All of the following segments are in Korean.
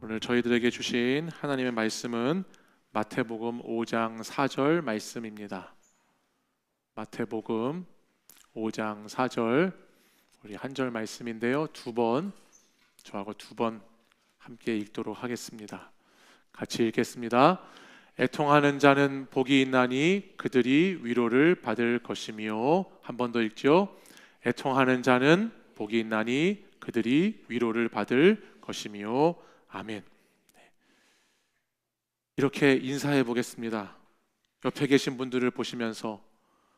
오늘 저희들에게 주신 하나님의 말씀은 마태복음 5장 4절 말씀입니다. 마태복음 5장 4절, 우리 한 절 말씀인데요, 저하고 두 번 함께 읽도록 하겠습니다. 같이 읽겠습니다. 애통하는 자는 복이 있나니 그들이 위로를 받을 것이며. 한 번 더 읽죠. 애통하는 자는 복이 있나니 그들이 위로를 받을 것이며. 아멘. 이렇게 인사해 보겠습니다. 옆에 계신 분들을 보시면서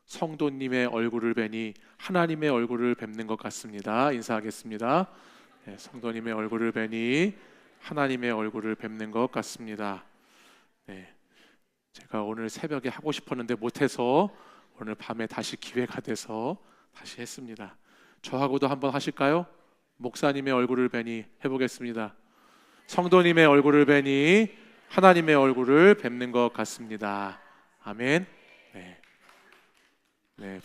성도님의 얼굴을 뵈니 하나님의 얼굴을 뵙는 것 같습니다. 인사하겠습니다. 성도님의 얼굴을 뵈니 하나님의 얼굴을 뵙는 것 같습니다. 제가 오늘 새벽에 하고 싶었는데 못해서 오늘 밤에 다시 기회가 돼서 다시 했습니다. 저하고도 한번 하실까요? 목사님의 얼굴을 뵈니 해보겠습니다. 성도님의 얼굴을 뵈니 하나님의 얼굴을 뵙는 것 같습니다. 아멘. 네,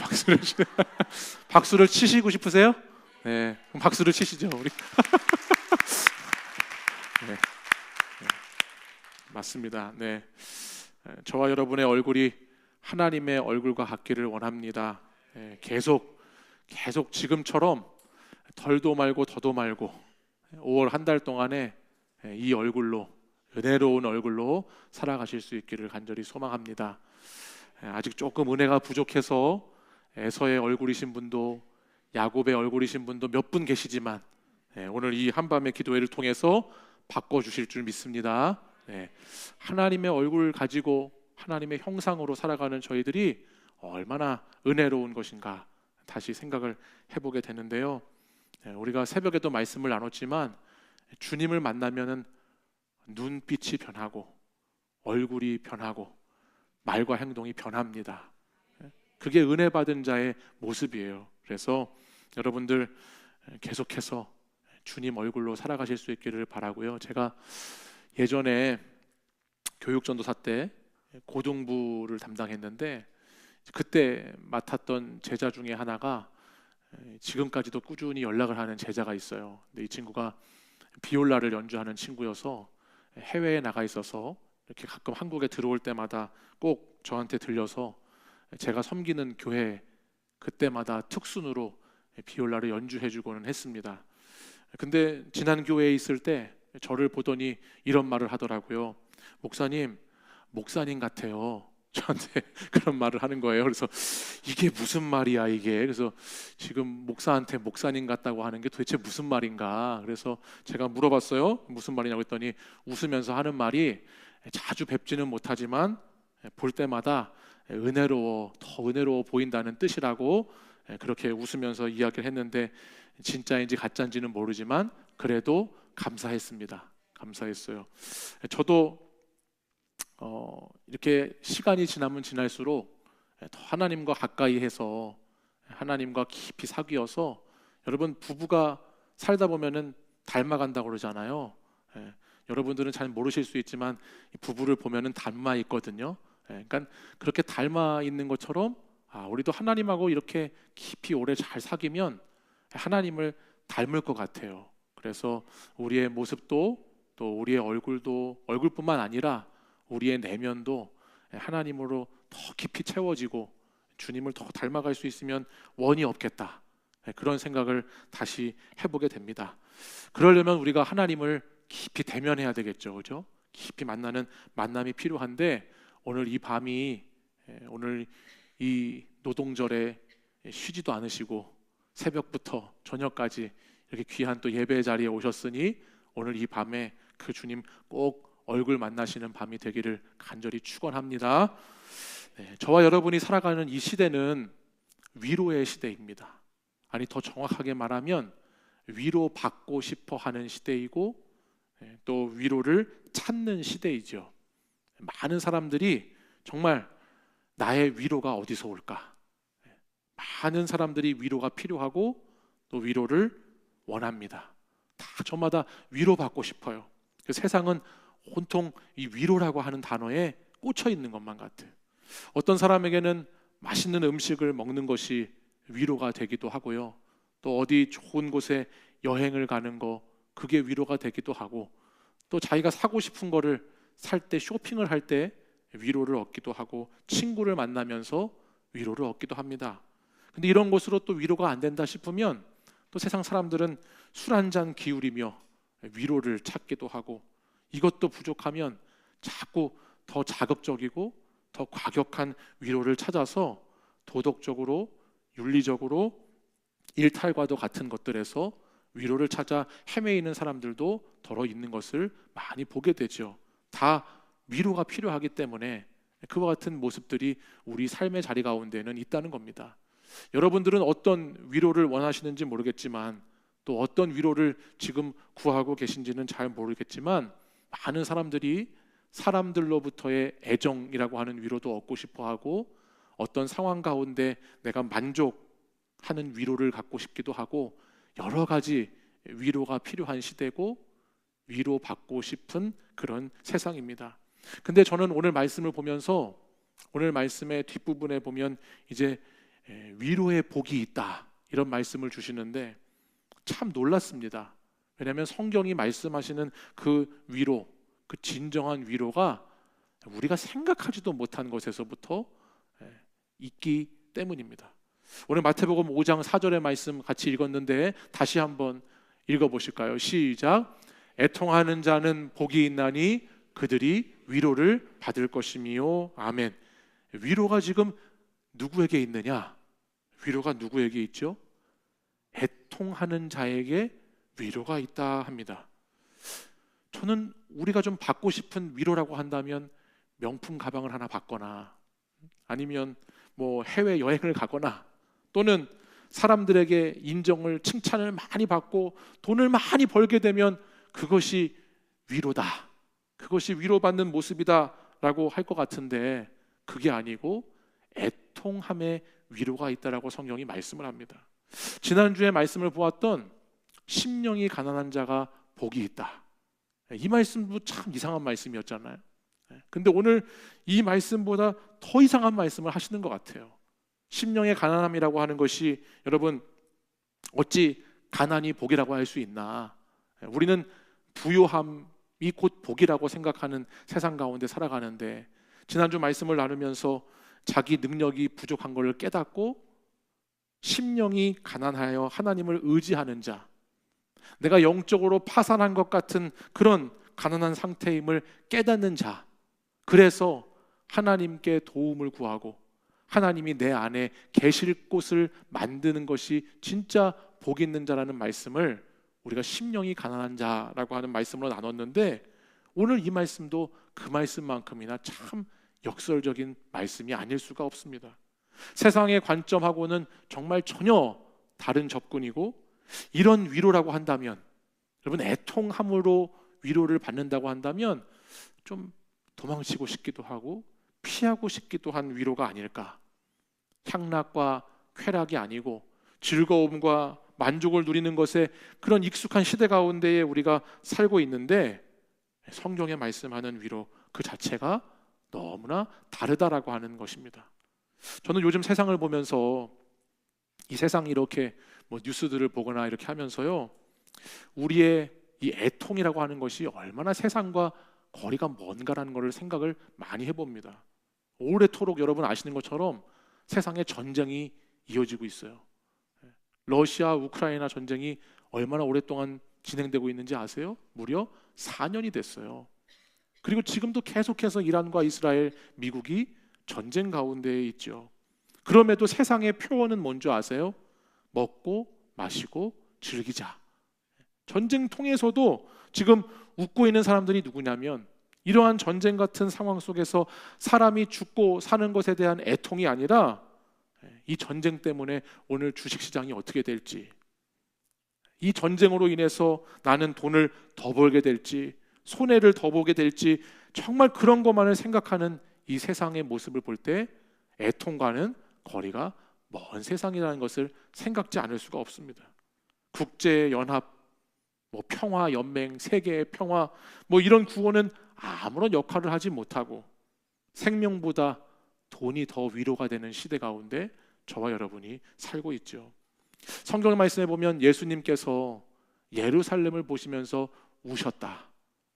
박수를 치시고 싶으세요? 네, 그럼 박수를 치시죠, 우리. 네, 맞습니다. 네, 저와 여러분의 얼굴이 하나님의 얼굴과 같기를 원합니다. 계속 지금처럼 덜도 말고 더도 말고 5월 한 달 동안에 이 얼굴로, 은혜로운 얼굴로 살아가실 수 있기를 간절히 소망합니다. 아직 조금 은혜가 부족해서 에서의 얼굴이신 분도, 야곱의 얼굴이신 분도 몇 분 계시지만 오늘 이 한밤의 기도회를 통해서 바꿔주실 줄 믿습니다. 하나님의 얼굴 가지고 하나님의 형상으로 살아가는 저희들이 얼마나 은혜로운 것인가 다시 생각을 해보게 되는데요. 우리가 새벽에도 말씀을 나눴지만 주님을 만나면은 눈빛이 변하고 얼굴이 변하고 말과 행동이 변합니다. 그게 은혜 받은 자의 모습이에요. 그래서 여러분들 계속해서 주님 얼굴로 살아가실 수 있기를 바라고요. 제가 예전에 교육전도사 때 고등부를 담당했는데 그때 맡았던 제자 중에 하나가 지금까지도 꾸준히 연락을 하는 제자가 있어요. 근데 이 친구가 비올라를 연주하는 친구여서 해외에 나가 있어서 이렇게 가끔 한국에 들어올 때마다 꼭 저한테 들려서 제가 섬기는 교회 그때마다 특순으로 비올라를 연주해주고는 했습니다. 근데 지난 교회에 있을 때 저를 보더니 이런 말을 하더라고요. 목사님 같아요. 저한테 그런 말을 하는 거예요. 그래서 이게 무슨 말이야 이게. 그래서 지금 목사한테 목사님 같다고 하는 게 도대체 무슨 말인가. 그래서 제가 물어봤어요. 무슨 말이냐고 했더니 웃으면서 하는 말이 자주 뵙지는 못하지만 볼 때마다 더 은혜로워 보인다는 뜻이라고 그렇게 웃으면서 이야기를 했는데, 진짜인지 가짜인지는 모르지만 그래도 감사했습니다. 감사했어요. 저도 이렇게 시간이 지나면 지날수록 더 하나님과 가까이 해서 하나님과 깊이 사귀어서, 여러분 부부가 살다 보면은 닮아간다고 그러잖아요. 여러분들은 잘 모르실 수 있지만 부부를 보면은 닮아 있거든요. 그러니까 그렇게 닮아 있는 것처럼 우리도 하나님하고 이렇게 깊이 오래 잘 사귀면 하나님을 닮을 것 같아요. 그래서 우리의 모습도 또 우리의 얼굴도, 얼굴뿐만 아니라 우리의 내면도 하나님으로 더 깊이 채워지고 주님을 더 닮아갈 수 있으면 원이 없겠다, 그런 생각을 다시 해보게 됩니다. 그러려면 우리가 하나님을 깊이 대면해야 되겠죠, 그죠? 깊이 만나는 만남이 필요한데, 오늘 이 밤이, 오늘 이 노동절에 쉬지도 않으시고 새벽부터 저녁까지 이렇게 귀한 또 예배 자리에 오셨으니 오늘 이 밤에 그 주님 꼭 얼굴 만나시는 밤이 되기를 간절히 축원합니다. 저와 여러분이 살아가는 이 시대는 위로의 시대입니다. 아니, 더 정확하게 말하면 위로받고 싶어 하는 시대이고 또 위로를 찾는 시대이죠. 많은 사람들이 정말 나의 위로가 어디서 올까? 많은 사람들이 위로가 필요하고 또 위로를 원합니다. 다 저마다 위로받고 싶어요. 세상은 온통 이 위로라고 하는 단어에 꽂혀 있는 것만 같아요. 어떤 사람에게는 맛있는 음식을 먹는 것이 위로가 되기도 하고요. 또 어디 좋은 곳에 여행을 가는 거, 그게 위로가 되기도 하고, 또 자기가 사고 싶은 거를 살 때, 쇼핑을 할 때 위로를 얻기도 하고, 친구를 만나면서 위로를 얻기도 합니다. 근데 이런 것으로 또 위로가 안 된다 싶으면 또 세상 사람들은 술 한 잔 기울이며 위로를 찾기도 하고, 이것도 부족하면 자꾸 더 자극적이고 더 과격한 위로를 찾아서 도덕적으로, 윤리적으로 일탈과도 같은 것들에서 위로를 찾아 헤매이는 사람들도 더러 있는 것을 많이 보게 되죠. 다 위로가 필요하기 때문에 그와 같은 모습들이 우리 삶의 자리 가운데는 있다는 겁니다. 여러분들은 어떤 위로를 원하시는지 모르겠지만, 또 어떤 위로를 지금 구하고 계신지는 잘 모르겠지만, 많은 사람들이 사람들로부터의 애정이라고 하는 위로도 얻고 싶어 하고, 어떤 상황 가운데 내가 만족하는 위로를 갖고 싶기도 하고, 여러 가지 위로가 필요한 시대고 위로받고 싶은 그런 세상입니다. 근데 저는 오늘 말씀을 보면서, 오늘 말씀의 뒷부분에 보면 이제 위로의 복이 있다, 이런 말씀을 주시는데 참 놀랐습니다. 왜냐하면 성경이 말씀하시는 그 위로, 그 진정한 위로가 우리가 생각하지도 못한 것에서부터 있기 때문입니다. 오늘 마태복음 5장 4절의 말씀 같이 읽었는데 다시 한번 읽어보실까요? 시작. 애통하는 자는 복이 있나니 그들이 위로를 받을 것이미요. 아멘. 위로가 지금 누구에게 있느냐? 위로가 누구에게 있죠? 애통하는 자에게 위로가 있다 합니다. 저는 우리가 좀 받고 싶은 위로라고 한다면 명품 가방을 하나 받거나, 아니면 뭐 해외 여행을 가거나, 또는 사람들에게 인정을, 칭찬을 많이 받고 돈을 많이 벌게 되면 그것이 위로다, 그것이 위로받는 모습이다 라고 할 것 같은데, 그게 아니고 애통함에 위로가 있다라고 성경이 말씀을 합니다. 지난주에 말씀을 보았던 심령이 가난한 자가 복이 있다, 이 말씀도 참 이상한 말씀이었잖아요. 근데 오늘 이 말씀보다 더 이상한 말씀을 하시는 것 같아요. 심령의 가난함이라고 하는 것이, 여러분, 어찌 가난이 복이라고 할 수 있나? 우리는 부요함이 곧 복이라고 생각하는 세상 가운데 살아가는데, 지난주 말씀을 나누면서 자기 능력이 부족한 것을 깨닫고 심령이 가난하여 하나님을 의지하는 자, 내가 영적으로 파산한 것 같은 그런 가난한 상태임을 깨닫는 자, 그래서 하나님께 도움을 구하고 하나님이 내 안에 계실 곳을 만드는 것이 진짜 복 있는 자라는 말씀을 우리가 심령이 가난한 자라고 하는 말씀으로 나눴는데, 오늘 이 말씀도 그 말씀만큼이나 참 역설적인 말씀이 아닐 수가 없습니다. 세상의 관점하고는 정말 전혀 다른 접근이고, 이런 위로라고 한다면, 여러분, 애통함으로 위로를 받는다고 한다면 좀 도망치고 싶기도 하고 피하고 싶기도 한 위로가 아닐까. 향락과 쾌락이 아니고 즐거움과 만족을 누리는 것에 그런 익숙한 시대 가운데에 우리가 살고 있는데, 성경에 말씀하는 위로 그 자체가 너무나 다르다라고 하는 것입니다. 저는 요즘 세상을 보면서, 이 세상이 이렇게 뭐 뉴스들을 보거나 이렇게 하면서요, 우리의 이 애통이라고 하는 것이 얼마나 세상과 거리가 먼가라는 것을 생각을 많이 해봅니다. 오래도록 여러분 아시는 것처럼 세상에 전쟁이 이어지고 있어요. 러시아 우크라이나 전쟁이 얼마나 오랫동안 진행되고 있는지 아세요? 무려 4년이 됐어요. 그리고 지금도 계속해서 이란과 이스라엘, 미국이 전쟁 가운데에 있죠. 그럼에도 세상의 표어는 뭔지 아세요? 먹고 마시고 즐기자. 전쟁 통해서도 지금 웃고 있는 사람들이 누구냐면, 이러한 전쟁 같은 상황 속에서 사람이 죽고 사는 것에 대한 애통이 아니라, 이 전쟁 때문에 오늘 주식시장이 어떻게 될지, 이 전쟁으로 인해서 나는 돈을 더 벌게 될지, 손해를 더 보게 될지, 정말 그런 것만을 생각하는 이 세상의 모습을 볼 때 애통과는 거리가 먼 세상이라는 것을 생각지 않을 수가 없습니다. 국제연합, 평화 연맹, 세계의 평화, 이런 구호는 아무런 역할을 하지 못하고 생명보다 돈이 더 위로가 되는 시대 가운데 저와 여러분이 살고 있죠. 성경 말씀에 보면 예수님께서 예루살렘을 보시면서 우셨다라고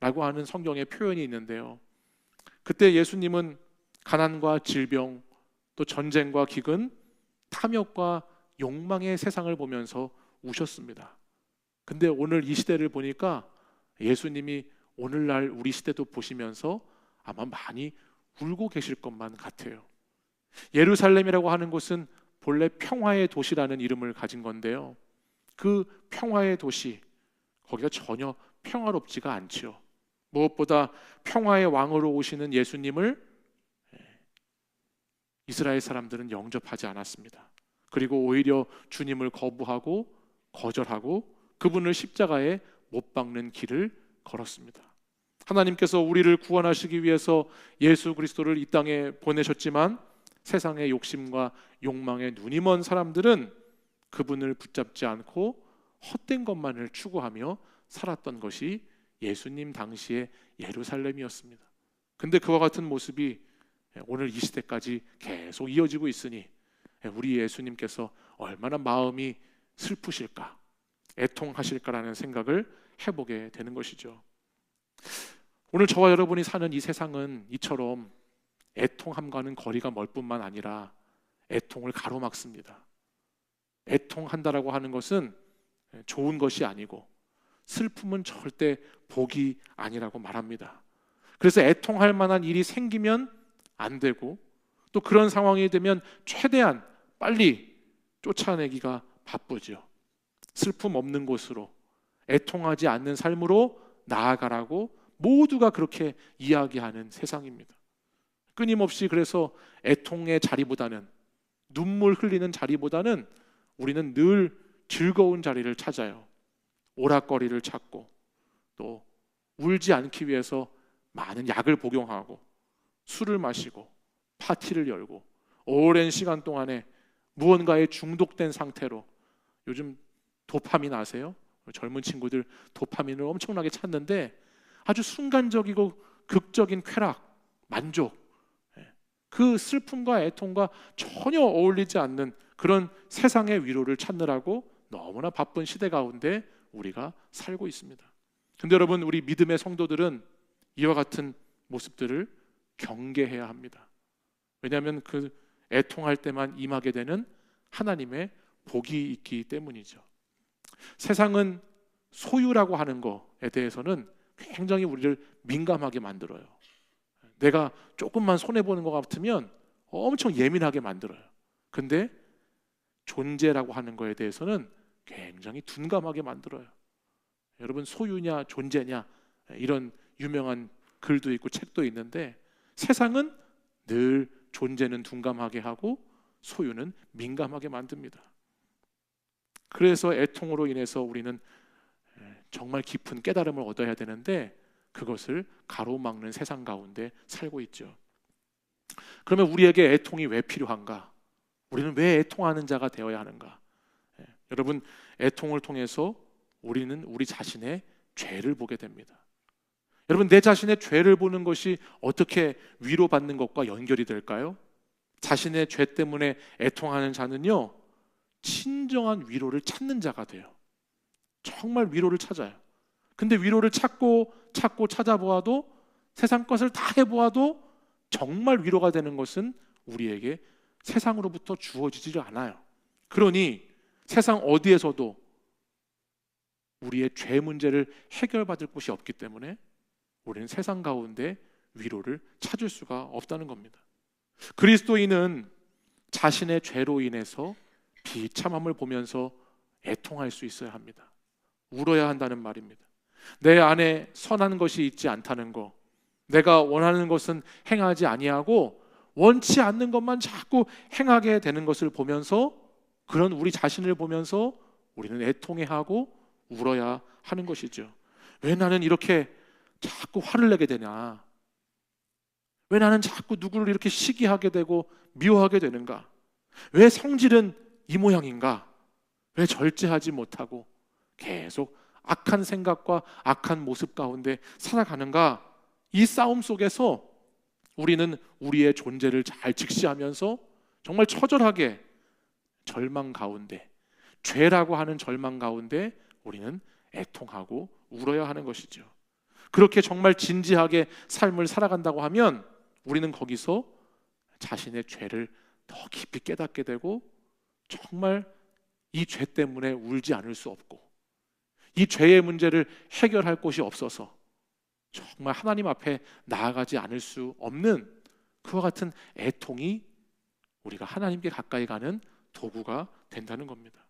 하는 성경의 표현이 있는데요. 그때 예수님은 가난과 질병, 또 전쟁과 기근, 탐욕과 욕망의 세상을 보면서 우셨습니다. 근데 오늘 이 시대를 보니까 예수님이 오늘날 우리 시대도 보시면서 아마 많이 울고 계실 것만 같아요. 예루살렘이라고 하는 곳은 본래 평화의 도시라는 이름을 가진 건데요. 그 평화의 도시, 거기가 전혀 평화롭지가 않죠. 무엇보다 평화의 왕으로 오시는 예수님을 이스라엘 사람들은 영접하지 않았습니다. 그리고 오히려 주님을 거부하고 거절하고 그분을 십자가에 못 박는 길을 걸었습니다. 하나님께서 우리를 구원하시기 위해서 예수 그리스도를 이 땅에 보내셨지만 세상의 욕심과 욕망에 눈이 먼 사람들은 그분을 붙잡지 않고 헛된 것만을 추구하며 살았던 것이 예수님 당시의 예루살렘이었습니다. 근데 그와 같은 모습이 오늘 이 시대까지 계속 이어지고 있으니 우리 예수님께서 얼마나 마음이 슬프실까, 애통하실까라는 생각을 해보게 되는 것이죠. 오늘 저와 여러분이 사는 이 세상은 이처럼 애통함과는 거리가 멀 뿐만 아니라 애통을 가로막습니다. 애통한다라고 하는 것은 좋은 것이 아니고 슬픔은 절대 복이 아니라고 말합니다. 그래서 애통할 만한 일이 생기면 안 되고 또 그런 상황이 되면 최대한 빨리 쫓아내기가 바쁘죠. 슬픔 없는 곳으로, 애통하지 않는 삶으로 나아가라고 모두가 그렇게 이야기하는 세상입니다. 끊임없이 그래서 애통의 자리보다는, 눈물 흘리는 자리보다는 우리는 늘 즐거운 자리를 찾아요. 오락거리를 찾고 또 울지 않기 위해서 많은 약을 복용하고 술을 마시고 파티를 열고 오랜 시간 동안에 무언가에 중독된 상태로, 요즘 도파민 아세요? 젊은 친구들 도파민을 엄청나게 찾는데 아주 순간적이고 극적인 쾌락, 만족, 그 슬픔과 애통과 전혀 어울리지 않는 그런 세상의 위로를 찾느라고 너무나 바쁜 시대 가운데 우리가 살고 있습니다. 근데 여러분, 우리 믿음의 성도들은 이와 같은 모습들을 경계해야 합니다. 왜냐하면 그 애통할 때만 임하게 되는 하나님의 복이 있기 때문이죠. 세상은 소유라고 하는 것에 대해서는 굉장히 우리를 민감하게 만들어요. 내가 조금만 손해보는 것 같으면 엄청 예민하게 만들어요. 근데 존재라고 하는 것에 대해서는 굉장히 둔감하게 만들어요. 여러분, 소유냐 존재냐 이런 유명한 글도 있고 책도 있는데 세상은 늘 존재는 둔감하게 하고 소유는 민감하게 만듭니다. 그래서 애통으로 인해서 우리는 정말 깊은 깨달음을 얻어야 되는데 그것을 가로막는 세상 가운데 살고 있죠. 그러면 우리에게 애통이 왜 필요한가? 우리는 왜 애통하는 자가 되어야 하는가? 여러분, 애통을 통해서 우리는 우리 자신의 죄를 보게 됩니다. 여러분, 내 자신의 죄를 보는 것이 어떻게 위로받는 것과 연결이 될까요? 자신의 죄 때문에 애통하는 자는요, 진정한 위로를 찾는 자가 돼요. 정말 위로를 찾아요. 근데 위로를 찾고 찾아보아도, 세상 것을 다 해보아도 정말 위로가 되는 것은 우리에게 세상으로부터 주어지지 않아요. 그러니 세상 어디에서도 우리의 죄 문제를 해결받을 곳이 없기 때문에 우리는 세상 가운데 위로를 찾을 수가 없다는 겁니다. 그리스도인은 자신의 죄로 인해서 비참함을 보면서 애통할 수 있어야 합니다. 울어야 한다는 말입니다. 내 안에 선한 것이 있지 않다는 것, 내가 원하는 것은 행하지 아니하고 원치 않는 것만 자꾸 행하게 되는 것을 보면서, 그런 우리 자신을 보면서 우리는 애통해하고 울어야 하는 것이죠. 왜 나는 이렇게 자꾸 화를 내게 되냐? 왜 나는 자꾸 누구를 이렇게 시기하게 되고 미워하게 되는가? 왜 성질은 이 모양인가? 왜 절제하지 못하고 계속 악한 생각과 악한 모습 가운데 살아가는가? 이 싸움 속에서 우리는 우리의 존재를 잘 직시하면서 정말 처절하게 절망 가운데, 죄라고 하는 절망 가운데 우리는 애통하고 울어야 하는 것이죠. 그렇게 정말 진지하게 삶을 살아간다고 하면 우리는 거기서 자신의 죄를 더 깊이 깨닫게 되고 정말 이 죄 때문에 울지 않을 수 없고 이 죄의 문제를 해결할 곳이 없어서 정말 하나님 앞에 나아가지 않을 수 없는 그와 같은 애통이 우리가 하나님께 가까이 가는 도구가 된다는 겁니다.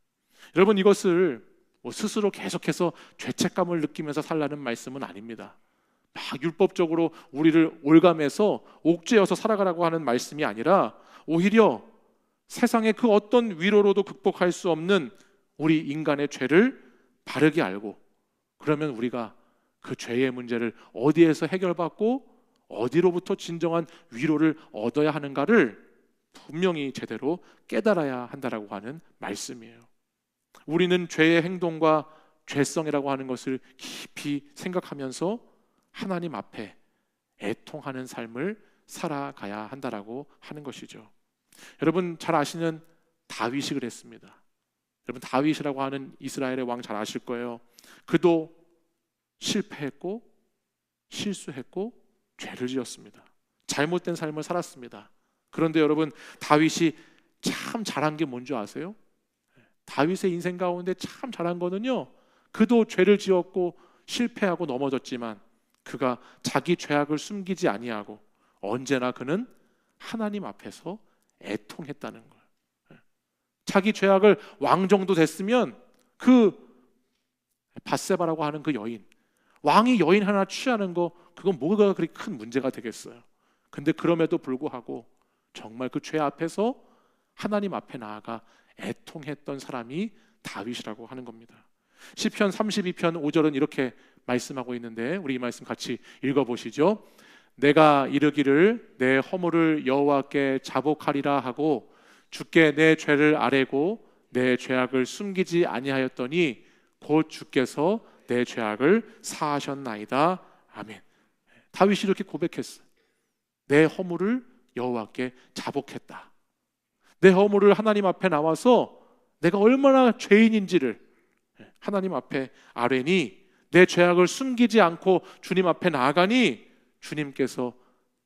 여러분, 이것을 스스로 계속해서 죄책감을 느끼면서 살라는 말씀은 아닙니다. 막 율법적으로 우리를 올감해서 옥죄어서 살아가라고 하는 말씀이 아니라 오히려 세상의 그 어떤 위로로도 극복할 수 없는 우리 인간의 죄를 바르게 알고, 그러면 우리가 그 죄의 문제를 어디에서 해결받고 어디로부터 진정한 위로를 얻어야 하는가를 분명히 제대로 깨달아야 한다라고 하는 말씀이에요. 우리는 죄의 행동과 죄성이라고 하는 것을 깊이 생각하면서 하나님 앞에 애통하는 삶을 살아가야 한다라고 하는 것이죠. 여러분 잘 아시는 다윗이 그랬습니다. 여러분 다윗이라고 하는 이스라엘의 왕 잘 아실 거예요. 그도 실패했고 실수했고 죄를 지었습니다. 잘못된 삶을 살았습니다. 그런데 여러분 다윗이 참 잘한 게 뭔지 아세요? 다윗의 인생 가운데 참 잘한 거는요, 그도 죄를 지었고 실패하고 넘어졌지만 그가 자기 죄악을 숨기지 아니하고 언제나 그는 하나님 앞에서 애통했다는 거예요. 자기 죄악을 왕 정도 됐으면 그 밧세바라고 하는 그 여인, 왕이 여인 하나 취하는 거 그건 뭐가 그렇게 큰 문제가 되겠어요. 근데 그럼에도 불구하고 정말 그 죄 앞에서 하나님 앞에 나아가 애통했던 사람이 다윗이라고 하는 겁니다. 시편 32편 5절은 이렇게 말씀하고 있는데 우리 이 말씀 같이 읽어보시죠. 내가 이르기를 내 허물을 여호와께 자복하리라 하고 주께 내 죄를 아뢰고 내 죄악을 숨기지 아니하였더니 곧 주께서 내 죄악을 사하셨나이다. 아멘. 다윗이 이렇게 고백했어요. 내 허물을 여호와께 자복했다. 내 허물을 하나님 앞에 나와서 내가 얼마나 죄인인지를 하나님 앞에 아뢰니, 내 죄악을 숨기지 않고 주님 앞에 나아가니 주님께서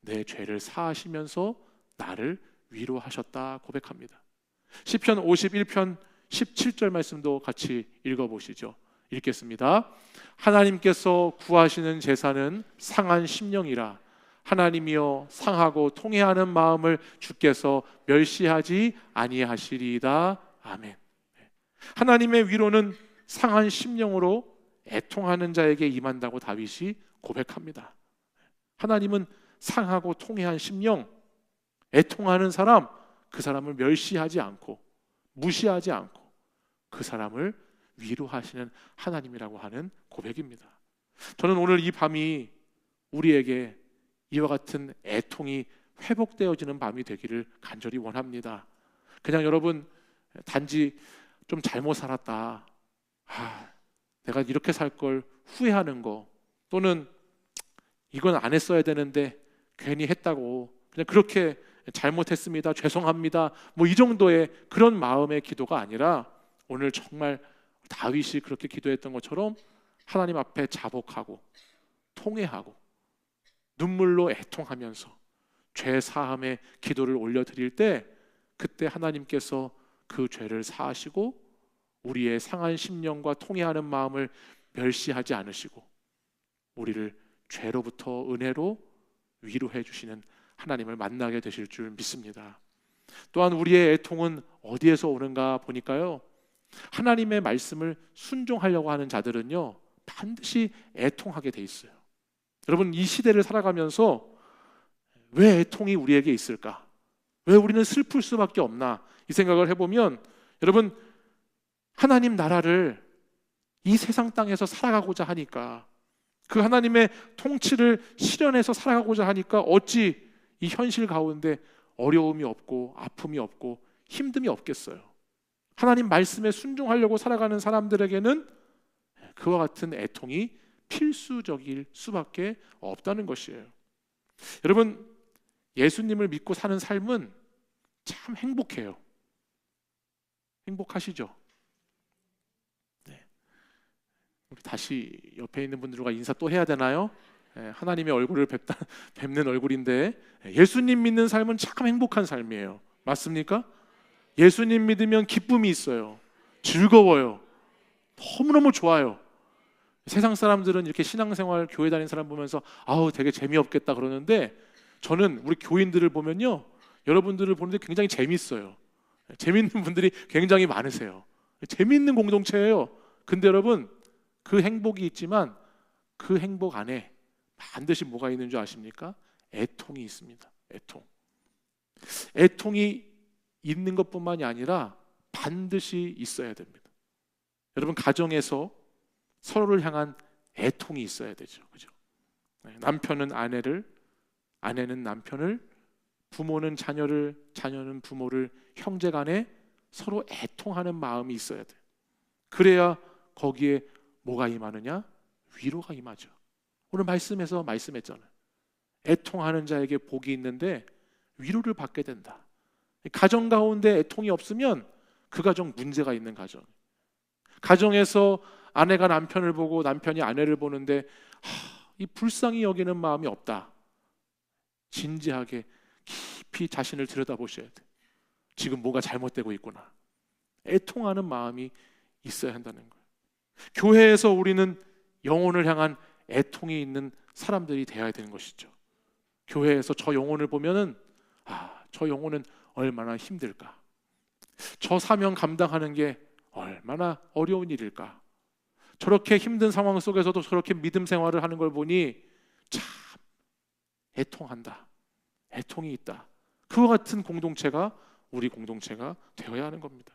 내 죄를 사하시면서 나를 위로하셨다 고백합니다. 시편 51편 17절 말씀도 같이 읽어보시죠. 읽겠습니다. 하나님께서 구하시는 제사는 상한 심령이라 하나님이여 상하고 통회하는 마음을 주께서 멸시하지 아니하시리이다. 아멘. 하나님의 위로는 상한 심령으로 애통하는 자에게 임한다고 다윗이 고백합니다. 하나님은 상하고 통회한 심령, 애통하는 사람, 그 사람을 멸시하지 않고 무시하지 않고 그 사람을 위로하시는 하나님이라고 하는 고백입니다. 저는 오늘 이 밤이 우리에게 이와 같은 애통이 회복되어지는 밤이 되기를 간절히 원합니다. 그냥 여러분 단지 좀 잘못 살았다, 내가 이렇게 살 걸 후회하는 거, 또는 이건 안 했어야 되는데 괜히 했다고 그냥 그렇게 잘못했습니다, 죄송합니다, 뭐 이 정도의 그런 마음의 기도가 아니라 오늘 정말 다윗이 그렇게 기도했던 것처럼 하나님 앞에 자복하고 통회하고 눈물로 애통하면서 죄 사함의 기도를 올려드릴 때 그때 하나님께서 그 죄를 사하시고 우리의 상한 심령과 통회하는 마음을 멸시하지 않으시고 우리를 죄로부터 은혜로 위로해 주시는 하나님을 만나게 되실 줄 믿습니다. 또한 우리의 애통은 어디에서 오는가 보니까요, 하나님의 말씀을 순종하려고 하는 자들은요 반드시 애통하게 돼 있어요. 여러분 이 시대를 살아가면서 왜 애통이 우리에게 있을까? 왜 우리는 슬플 수밖에 없나? 이 생각을 해보면 여러분 하나님 나라를 이 세상 땅에서 살아가고자 하니까, 그 하나님의 통치를 실현해서 살아가고자 하니까 어찌 이 현실 가운데 어려움이 없고 아픔이 없고 힘듦이 없겠어요. 하나님 말씀에 순종하려고 살아가는 사람들에게는 그와 같은 애통이 필수적일 수밖에 없다는 것이에요. 여러분 예수님을 믿고 사는 삶은 참 행복해요. 행복하시죠? 네. 우리 다시 옆에 있는 분들과 인사 또 해야 되나요? 하나님의 얼굴을 뵙는 얼굴인데, 예수님 믿는 삶은 참 행복한 삶이에요. 맞습니까? 예수님 믿으면 기쁨이 있어요. 즐거워요. 너무너무 좋아요. 세상 사람들은 이렇게 신앙생활 교회 다니는 사람 보면서 아우 되게 재미없겠다 그러는데, 저는 우리 교인들을 보면요, 여러분들을 보는데 굉장히 재밌어요. 재밌는 분들이 굉장히 많으세요. 재밌는 공동체예요. 근데 여러분, 그 행복이 있지만 그 행복 안에 반드시 뭐가 있는 줄 아십니까? 애통이 있습니다. 애통이 있는 것뿐만이 아니라 반드시 있어야 됩니다. 여러분, 가정에서 서로를 향한 애통이 있어야 되죠. 그죠? 남편은 아내를, 아내는 남편을, 부모는 자녀를, 자녀는 부모를, 형제간에 서로 애통하는 마음이 있어야 돼요. 그래야 거기에 뭐가 임하느냐? 위로가 임하죠. 오늘 말씀에서 말씀했잖아요. 애통하는 자에게 복이 있는데 위로를 받게 된다. 가정 가운데 애통이 없으면 그 가정 문제가 있는 가정. 가정에서 아내가 남편을 보고 남편이 아내를 보는데 이 불쌍히 여기는 마음이 없다. 진지하게 깊이 자신을 들여다보셔야 돼. 지금 뭐가 잘못되고 있구나. 애통하는 마음이 있어야 한다는 거예요. 교회에서 우리는 영혼을 향한 애통이 있는 사람들이 되어야 되는 것이죠. 교회에서 저 영혼을 보면은 저 영혼은 얼마나 힘들까? 저 사명 감당하는 게 얼마나 어려운 일일까? 저렇게 힘든 상황 속에서도 저렇게 믿음 생활을 하는 걸 보니 참 애통한다. 애통이 있다. 그와 같은 공동체가 우리 공동체가 되어야 하는 겁니다.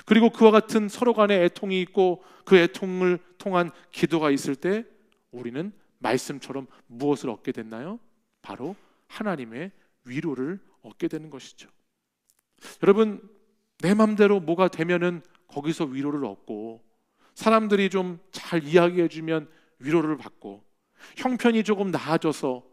그리고 그와 같은 서로 간에 애통이 있고 그 애통을 통한 기도가 있을 때 우리는 말씀처럼 무엇을 얻게 됐나요? 바로 하나님의 위로를 얻게 되는 것이죠. 여러분, 내 맘대로 뭐가 되면은 거기서 위로를 얻고, 사람들이 좀 잘 이야기해주면 위로를 받고, 형편이 조금 나아져서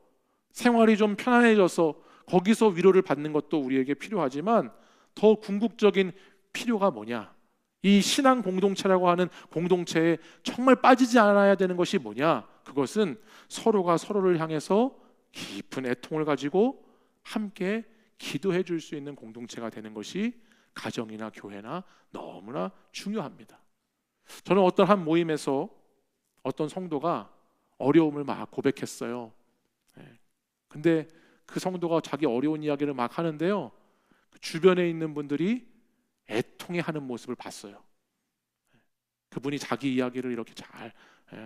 생활이 좀 편안해져서 거기서 위로를 받는 것도 우리에게 필요하지만, 더 궁극적인 필요가 뭐냐? 이 신앙 공동체라고 하는 공동체에 정말 빠지지 않아야 되는 것이 뭐냐? 그것은 서로가 서로를 향해서 깊은 애통을 가지고 함께 기도해 줄 수 있는 공동체가 되는 것이 가정이나 교회나 너무나 중요합니다. 저는 어떤 한 모임에서 어떤 성도가 어려움을 막 고백했어요. 근데 그 성도가 자기 어려운 이야기를 막 하는데요, 주변에 있는 분들이 애통해하는 모습을 봤어요. 그분이 자기 이야기를 이렇게 잘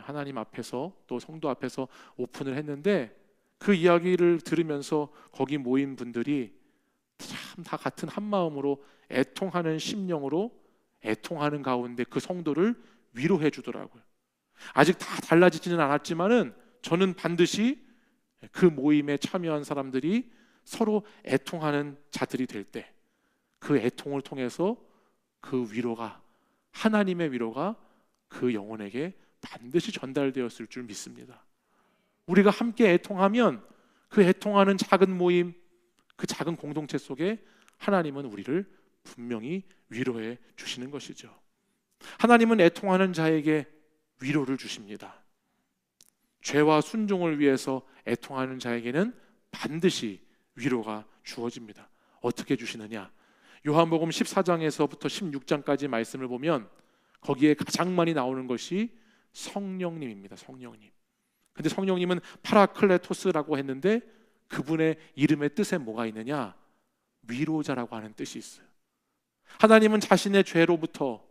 하나님 앞에서 또 성도 앞에서 오픈을 했는데, 그 이야기를 들으면서 거기 모인 분들이 참 다 같은 한 마음으로 애통하는 심령으로 애통하는 가운데 그 성도를 위로해 주더라고요. 아직 다 달라지지는 않았지만은 저는 반드시 그 모임에 참여한 사람들이 서로 애통하는 자들이 될 때 그 애통을 통해서 그 위로가, 하나님의 위로가 그 영혼에게 반드시 전달되었을 줄 믿습니다. 우리가 함께 애통하면 그 애통하는 작은 모임, 그 작은 공동체 속에 하나님은 우리를 분명히 위로해 주시는 것이죠. 하나님은 애통하는 자에게 위로를 주십니다. 죄와 순종을 위해서 애통하는 자에게는 반드시 위로가 주어집니다. 어떻게 주시느냐? 요한복음 14장에서부터 16장까지 말씀을 보면 거기에 가장 많이 나오는 것이 성령님입니다. 성령님. 근데 성령님은 파라클레토스라고 했는데 그분의 이름의 뜻에 뭐가 있느냐? 위로자라고 하는 뜻이 있어요. 하나님은 자신의 죄로부터,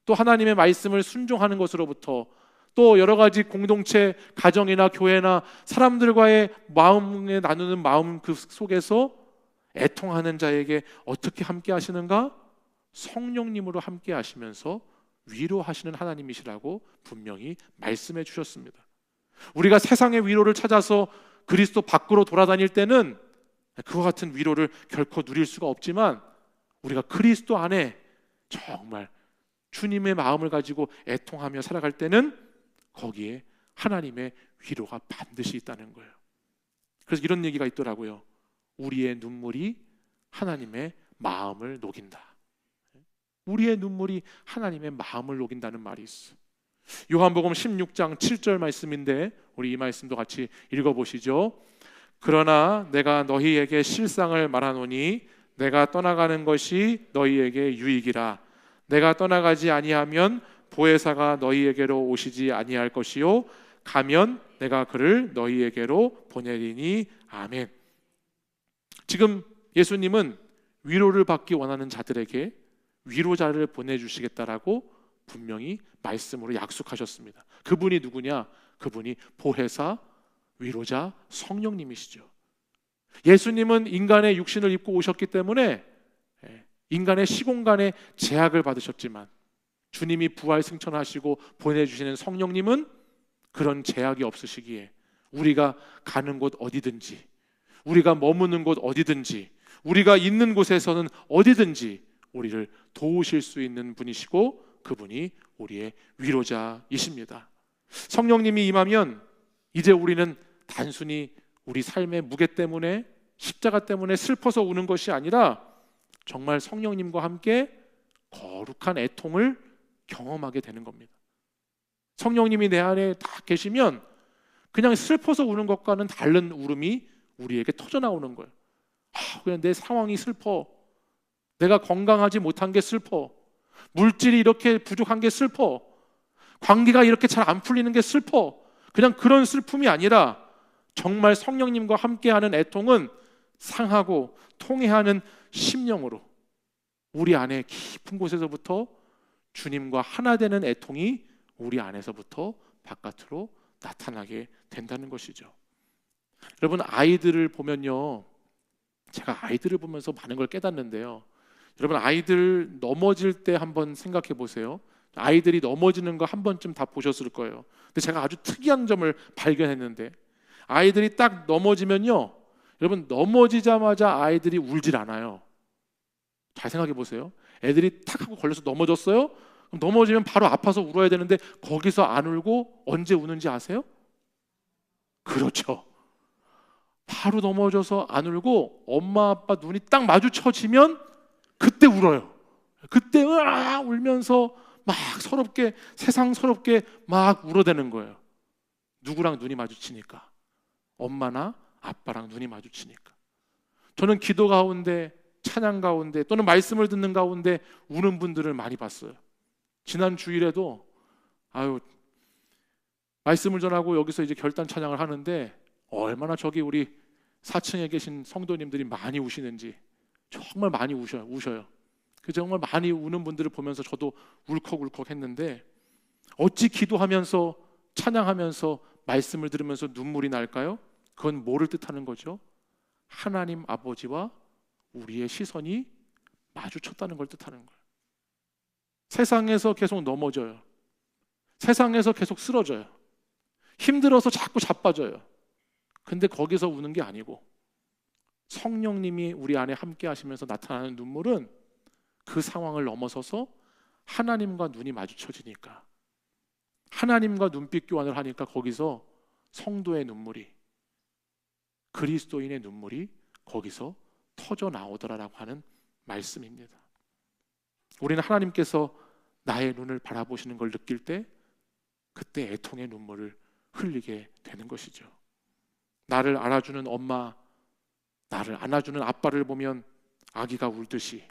또 하나님의 말씀을 순종하는 것으로부터, 또 여러 가지 공동체, 가정이나 교회나 사람들과의 마음에 나누는 마음 그 속에서 애통하는 자에게 어떻게 함께 하시는가? 성령님으로 함께 하시면서 위로하시는 하나님이시라고 분명히 말씀해 주셨습니다. 우리가 세상의 위로를 찾아서 그리스도 밖으로 돌아다닐 때는 그와 같은 위로를 결코 누릴 수가 없지만, 우리가 그리스도 안에 정말 주님의 마음을 가지고 애통하며 살아갈 때는 거기에 하나님의 위로가 반드시 있다는 거예요. 그래서 이런 얘기가 있더라고요. 우리의 눈물이 하나님의 마음을 녹인다. 우리의 눈물이 하나님의 마음을 녹인다는 말이 있어요. 요한복음 16장 7절 말씀인데 우리 이 말씀도 같이 읽어보시죠. 그러나 내가 너희에게 실상을 말하노니 내가 떠나가는 것이 너희에게 유익이라. 내가 떠나가지 아니하면 보혜사가 너희에게로 오시지 아니할 것이요 가면 내가 그를 너희에게로 보내리니. 아멘. 지금 예수님은 위로를 받기 원하는 자들에게 위로자를 보내주시겠다라고 분명히 말씀으로 약속하셨습니다. 그분이 누구냐? 그분이 보혜사, 위로자, 성령님이시죠. 예수님은 인간의 육신을 입고 오셨기 때문에 인간의 시공간에 제약을 받으셨지만 주님이 부활 승천하시고 보내주시는 성령님은 그런 제약이 없으시기에 우리가 가는 곳 어디든지, 우리가 머무는 곳 어디든지, 우리가 있는 곳에서는 어디든지 우리를 도우실 수 있는 분이시고 그분이 우리의 위로자이십니다. 성령님이 임하면 이제 우리는 단순히 우리 삶의 무게 때문에, 십자가 때문에 슬퍼서 우는 것이 아니라 정말 성령님과 함께 거룩한 애통을 경험하게 되는 겁니다. 성령님이 내 안에 딱 계시면 그냥 슬퍼서 우는 것과는 다른 울음이 우리에게 터져 나오는 거예요. 그냥 내 상황이 슬퍼, 내가 건강하지 못한 게 슬퍼, 물질이 이렇게 부족한 게 슬퍼, 관계가 이렇게 잘 안 풀리는 게 슬퍼. 그냥 그런 슬픔이 아니라 정말 성령님과 함께하는 애통은 상하고 통해하는 심령으로 우리 안에 깊은 곳에서부터 주님과 하나 되는 애통이 우리 안에서부터 바깥으로 나타나게 된다는 것이죠. 여러분, 아이들을 보면요, 제가 아이들을 보면서 많은 걸 깨닫는데요, 여러분, 아이들 넘어질 때 한번 생각해 보세요. 아이들이 넘어지는 거 한 번쯤 다 보셨을 거예요. 근데 제가 아주 특이한 점을 발견했는데, 아이들이 딱 넘어지면요, 여러분, 넘어지자마자 아이들이 울질 않아요. 잘 생각해 보세요. 애들이 탁 하고 걸려서 넘어졌어요? 그럼 넘어지면 바로 아파서 울어야 되는데 거기서 안 울고 언제 우는지 아세요? 그렇죠. 바로 넘어져서 안 울고 엄마 아빠 눈이 딱 마주쳐지면 그때 울어요. 그때 으아 울면서 막 서럽게, 세상 서럽게 막 울어대는 거예요. 누구랑 눈이 마주치니까? 엄마나 아빠랑 눈이 마주치니까. 저는 기도 가운데, 찬양 가운데 또는 말씀을 듣는 가운데 우는 분들을 많이 봤어요. 지난 주일에도 말씀을 전하고 여기서 이제 결단 찬양을 하는데 얼마나 저기 우리 4층에 계신 성도님들이 많이 우시는지, 정말 많이 우셔요. 그 정말 많이 우는 분들을 보면서 저도 울컥울컥 했는데, 어찌 기도하면서 찬양하면서 말씀을 들으면서 눈물이 날까요? 그건 뭐를 뜻하는 거죠? 하나님 아버지와 우리의 시선이 마주쳤다는 걸 뜻하는 거예요. 세상에서 계속 넘어져요. 세상에서 계속 쓰러져요. 힘들어서 자꾸 자빠져요. 근데 거기서 우는 게 아니고 성령님이 우리 안에 함께 하시면서 나타나는 눈물은 그 상황을 넘어서서 하나님과 눈이 마주쳐지니까, 하나님과 눈빛 교환을 하니까 거기서 성도의 눈물이, 그리스도인의 눈물이 거기서 터져 나오더라라고 하는 말씀입니다. 우리는 하나님께서 나의 눈을 바라보시는 걸 느낄 때 그때 애통의 눈물을 흘리게 되는 것이죠. 나를 알아주는 엄마, 나를 안아주는 아빠를 보면 아기가 울듯이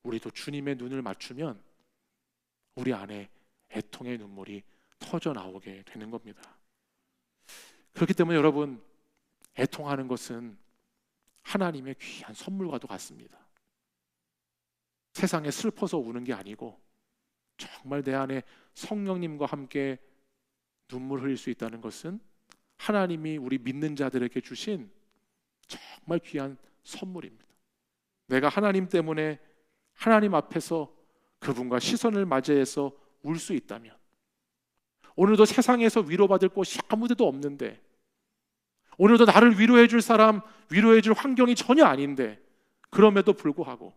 우리도 주님의 눈을 맞추면 우리 안에 애통의 눈물이 터져 나오게 되는 겁니다. 그렇기 때문에 여러분, 애통하는 것은 하나님의 귀한 선물과도 같습니다. 세상에 슬퍼서 우는 게 아니고 정말 내 안에 성령님과 함께 눈물 흘릴 수 있다는 것은 하나님이 우리 믿는 자들에게 주신 정말 귀한 선물입니다. 내가 하나님 때문에 하나님 앞에서 그분과 시선을 맞이해서 울 수 있다면, 오늘도 세상에서 위로받을 곳이 아무데도 없는데, 오늘도 나를 위로해 줄 사람, 위로해 줄 환경이 전혀 아닌데, 그럼에도 불구하고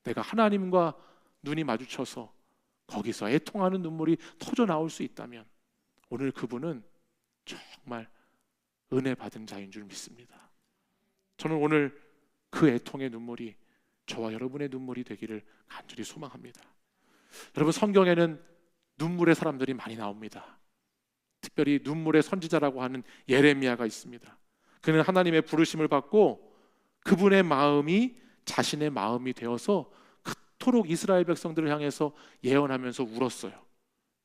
내가 하나님과 눈이 마주쳐서 거기서 애통하는 눈물이 터져 나올 수 있다면 오늘 그분은 정말 은혜 받은 자인 줄 믿습니다. 저는 오늘 그 애통의 눈물이 저와 여러분의 눈물이 되기를 간절히 소망합니다. 여러분, 성경에는 눈물의 사람들이 많이 나옵니다. 특별히 눈물의 선지자라고 하는 예레미야가 있습니다. 그는 하나님의 부르심을 받고 그분의 마음이 자신의 마음이 되어서 그토록 이스라엘 백성들을 향해서 예언하면서 울었어요.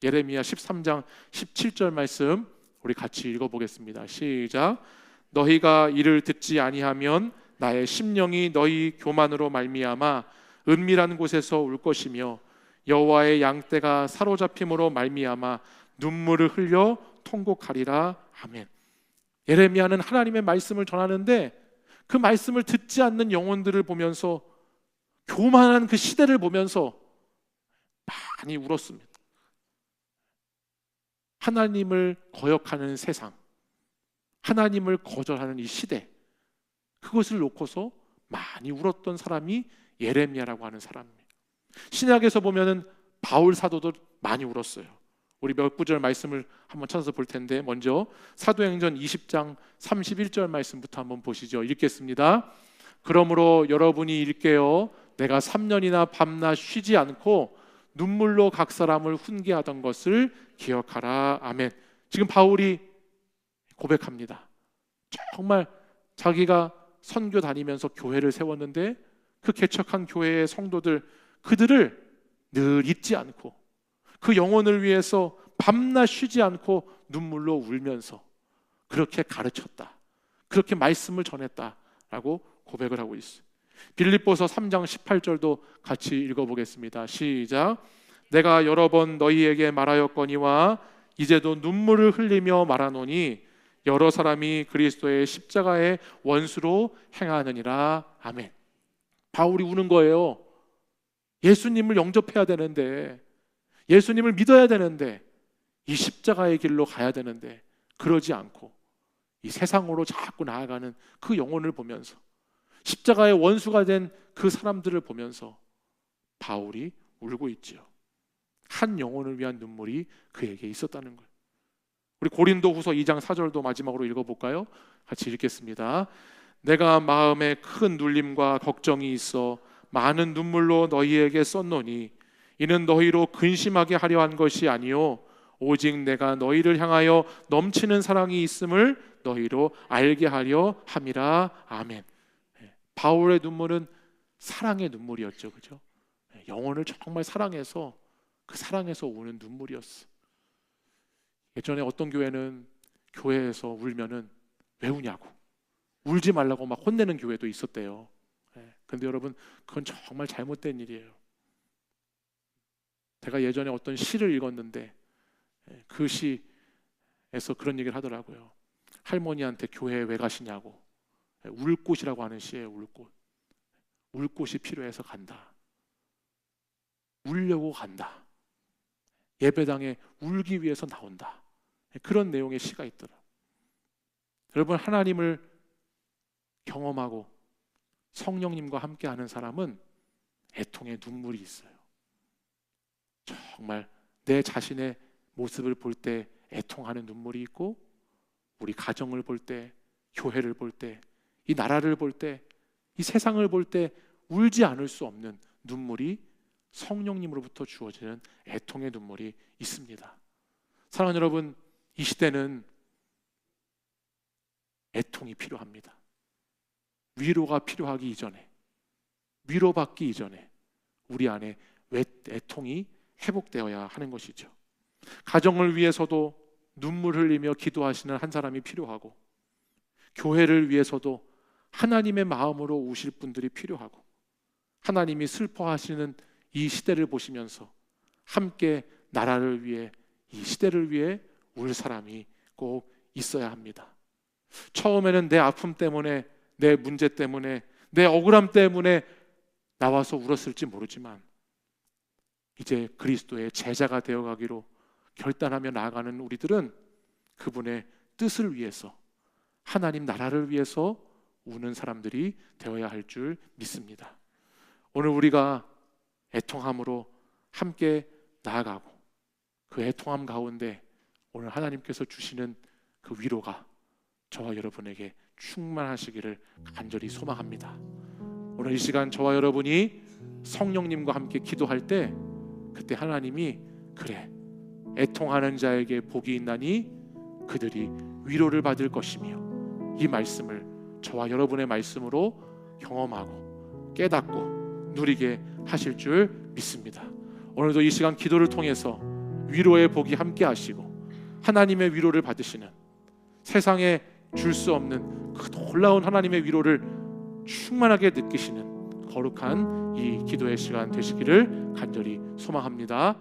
예레미야 13장 17절 말씀 우리 같이 읽어보겠습니다. 시작. 너희가 이를 듣지 아니하면 나의 심령이 너희 교만으로 말미암아 은밀한 곳에서 울 것이며 여호와의 양떼가 사로잡힘으로 말미암아 눈물을 흘려 통곡하리라. 아멘. 예레미야는 하나님의 말씀을 전하는데 그 말씀을 듣지 않는 영혼들을 보면서, 교만한 그 시대를 보면서 많이 울었습니다. 하나님을 거역하는 세상, 하나님을 거절하는 이 시대, 그것을 놓고서 많이 울었던 사람이 예레미야라고 하는 사람입니다. 신약에서 보면은 바울 사도도 많이 울었어요. 우리 몇 구절 말씀을 한번 찾아서 볼 텐데, 먼저 사도행전 20장 31절 말씀부터 한번 보시죠. 읽겠습니다. 그러므로 여러분이 일깨어 내가 3년이나 밤낮 쉬지 않고 눈물로 각 사람을 훈계하던 것을 기억하라. 아멘. 지금 바울이 고백합니다. 정말 자기가 선교 다니면서 교회를 세웠는데 그 개척한 교회의 성도들, 그들을 늘 잊지 않고 그 영혼을 위해서 밤낮 쉬지 않고 눈물로 울면서 그렇게 가르쳤다, 그렇게 말씀을 전했다라고 고백을 하고 있어요. 빌립보서 3장 18절도 같이 읽어보겠습니다. 시작. 내가 여러 번 너희에게 말하였거니와 이제도 눈물을 흘리며 말하노니 여러 사람이 그리스도의 십자가의 원수로 행하느니라. 아멘. 바울이 우는 거예요. 예수님을 영접해야 되는데, 예수님을 믿어야 되는데, 이 십자가의 길로 가야 되는데 그러지 않고 이 세상으로 자꾸 나아가는 그 영혼을 보면서, 십자가의 원수가 된 그 사람들을 보면서 바울이 울고 있지요. 한 영혼을 위한 눈물이 그에게 있었다는 거예요. 우리 고린도후서 2장 4절도 마지막으로 읽어볼까요? 같이 읽겠습니다. 내가 마음에 큰 눌림과 걱정이 있어 많은 눈물로 너희에게 썼노니 이는 너희로 근심하게 하려 한 것이 아니요 오직 내가 너희를 향하여 넘치는 사랑이 있음을 너희로 알게 하려 함이라. 아멘. 바울의 눈물은 사랑의 눈물이었죠. 그죠? 영혼을 정말 사랑해서 그 사랑에서 우는 눈물이었어. 예전에 어떤 교회는 교회에서 울면은 왜 우냐고, 울지 말라고 막 혼내는 교회도 있었대요. 근데 여러분, 그건 정말 잘못된 일이에요. 제가 예전에 어떤 시를 읽었는데 그 시에서 그런 얘기를 하더라고요. 할머니한테 교회에 왜 가시냐고. 울꽃이라고 하는 시예요. 울꽃. 울꽃이 필요해서 간다. 울려고 간다. 예배당에 울기 위해서 나온다. 그런 내용의 시가 있더라. 여러분, 하나님을 경험하고 성령님과 함께하는 사람은 애통의 눈물이 있어요. 정말 내 자신의 모습을 볼 때 애통하는 눈물이 있고, 우리 가정을 볼 때, 교회를 볼 때, 이 나라를 볼 때, 이 세상을 볼 때 울지 않을 수 없는 눈물이 성령님으로부터 주어지는 애통의 눈물이 있습니다. 사랑하는 여러분, 이 시대는 애통이 필요합니다. 위로가 필요하기 이전에, 위로받기 이전에 우리 안에 애통이 회복되어야 하는 것이죠. 가정을 위해서도 눈물 흘리며 기도하시는 한 사람이 필요하고, 교회를 위해서도 하나님의 마음으로 우실 분들이 필요하고, 하나님이 슬퍼하시는 이 시대를 보시면서 함께 나라를 위해, 이 시대를 위해 울 사람이 꼭 있어야 합니다. 처음에는 내 아픔 때문에, 내 문제 때문에, 내 억울함 때문에 나와서 울었을지 모르지만 이제 그리스도의 제자가 되어가기로 결단하며 나아가는 우리들은 그분의 뜻을 위해서, 하나님 나라를 위해서 우는 사람들이 되어야 할 줄 믿습니다. 오늘 우리가 애통함으로 함께 나아가고 그 애통함 가운데 오늘 하나님께서 주시는 그 위로가 저와 여러분에게 충만하시기를 간절히 소망합니다. 오늘 이 시간 저와 여러분이 성령님과 함께 기도할 때, 그때 하나님이 그래, 애통하는 자에게 복이 있나니 그들이 위로를 받을 것이며, 이 말씀을 저와 여러분의 말씀으로 경험하고 깨닫고 누리게 하실 줄 믿습니다. 오늘도 이 시간 기도를 통해서 위로의 복이 함께 하시고 하나님의 위로를 받으시는, 세상에 줄 수 없는 그 놀라운 하나님의 위로를 충만하게 느끼시는 거룩한 이 기도의 시간 되시기를 간절히 소망합니다.